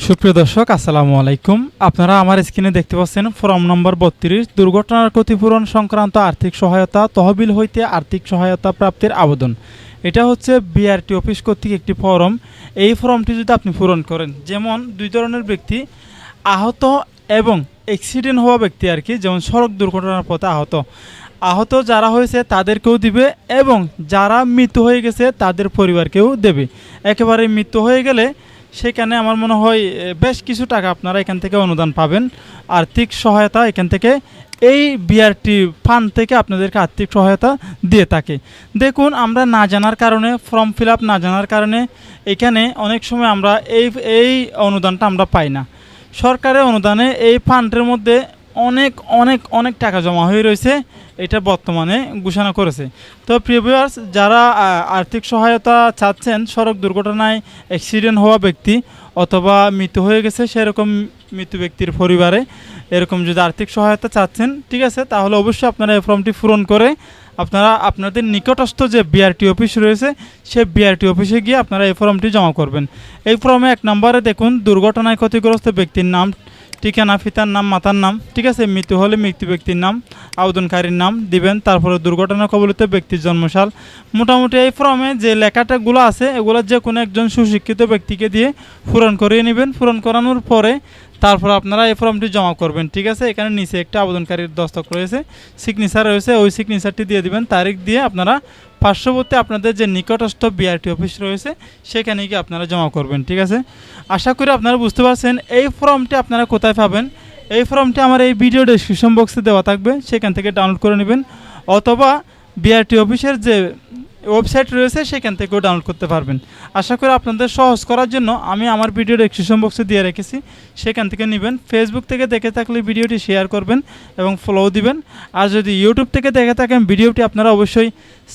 সুপ্রিয় দর্শক আসসালামু আলাইকুম। আপনারা আমার স্ক্রিনে দেখতে পাচ্ছেন ফর্ম নম্বর 32 দুর্ঘটনার ক্ষতিপূরণ সংক্রান্ত আর্থিক সহায়তা তহবিল হইতে আর্থিক সহায়তা প্রাপ্তির আবেদন। এটা হচ্ছে বিআরটি অফিস কর্তৃক একটি ফর্ম। এই ফর্মটি যদি আপনি পূরণ করেন, যেমন দুই ধরনের ব্যক্তি, আহত এবং অ্যাক্সিডেন্ট হওয়া ব্যক্তি আর কি, যেমন সড়ক দুর্ঘটনার পথে আহত যারা হয়েছে তাদেরকেও দিবে এবং যারা মৃত্যু হয়ে গেছে তাদের পরিবারকেও দেবে। একেবারে মৃত্যু হয়ে গেলে সেখানে আমার মনে হয় বেশ কিছু টাকা আপনারা এখান থেকে অনুদান পাবেন, আর্থিক সহায়তা এখান থেকে এই বিআরটি ফান্ড থেকে আপনাদেরকে আর্থিক সহায়তা দিয়ে থাকে। দেখুন, আমরা না জানার কারণে, ফর্ম ফিল আপ না জানার কারণে এখানে অনেক সময় আমরা এই অনুদানটা আমরা পাই না। সরকারের অনুদানে এই ফান্ডের মধ্যে অনেক অনেক অনেক টাকা জমা হয়ে রয়েছে, এটা বর্তমানে ঘোষণা করেছে। তো প্রিয় ভিউয়ার্স, যারা আর্থিক সহায়তা চাচ্ছেন, সড়ক দুর্ঘটনায় অ্যাক্সিডেন্ট হওয়া ব্যক্তি অথবা মৃত্যু হয়ে গেছে সেরকম মৃত্যু ব্যক্তির পরিবারে এরকম যদি আর্থিক সহায়তা চাচ্ছেন, ঠিক আছে, তাহলে অবশ্যই আপনারা এই ফর্মটি পূরণ করে আপনারা আপনাদের নিকটস্থ যে বিআরটি অফিস রয়েছে সেই বিআরটি অফিসে গিয়ে আপনারা এই ফর্মটি জমা করবেন। এই ফর্মে 1 নম্বরে দেখুন, দুর্ঘটনায় ক্ষতিগ্রস্ত ব্যক্তির নাম, ঠিকানা, পিতার নাম, মাতার নাম, ঠিক আছে, মৃত্যু হলে মৃত্যু ব্যক্তির নাম, আবেদনকারীর নাম দিবেন, তারপরে দুর্ঘটনা কবলিত ব্যক্তির জন্মসাল। মোটামুটি এই ফর্মে যে লেখাটাগুলো আছে এগুলো যে কোনো একজন সুশিক্ষিত ব্যক্তিকে দিয়ে পূরণ করিয়ে নেবেন। পূরণ করানোর পরে তারপর আপনারা এই ফর্মটি জমা করবেন, ঠিক আছে। এখানে নিচে একটা আবেদনকারীর দস্তক রয়েছে, সিগনেচার রয়েছে, ওই সিগনেচারটি দিয়ে দিবেন, তারিখ দিয়ে আপনারা পার্শ্ববর্তী আপনাদের যে নিকটস্থ বিআরটি অফিস রয়েছে সেখানে গিয়ে আপনারা জমা করবেন, ঠিক আছে। আশা করি আপনারা বুঝতে পারছেন। এই ফর্মটি আপনারা কোথায় পাবেন? এই ফর্মটি আমার এই ভিডিও ডেসক্রিপশন বক্সে দেওয়া থাকবে, সেখান থেকে ডাউনলোড করে নেবেন, অথবা বিআরটি অফিসের যে ওয়েবসাইট রয়েছে সেখান থেকেও ডাউনলোড করতে পারবেন। আশা করি আপনাদের সহজ করার জন্য আমি আমার ভিডিও ডেসক্রিপশন বক্সে দিয়ে রেখেছি, সেখান থেকে নেবেন। ফেসবুক থেকে দেখে থাকলে ভিডিওটি শেয়ার করবেন এবং ফলো দিবেন। আর যদি ইউটিউব থেকে দেখে থাকেন ভিডিওটি, আপনারা অবশ্যই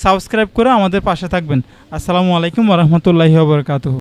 সাবস্ক্রাইব করে আমাদের পাশে থাকবেন। আসসালামু আলাইকুম ওয়া রাহমাতুল্লাহি ওয়া বারাকাতুহু।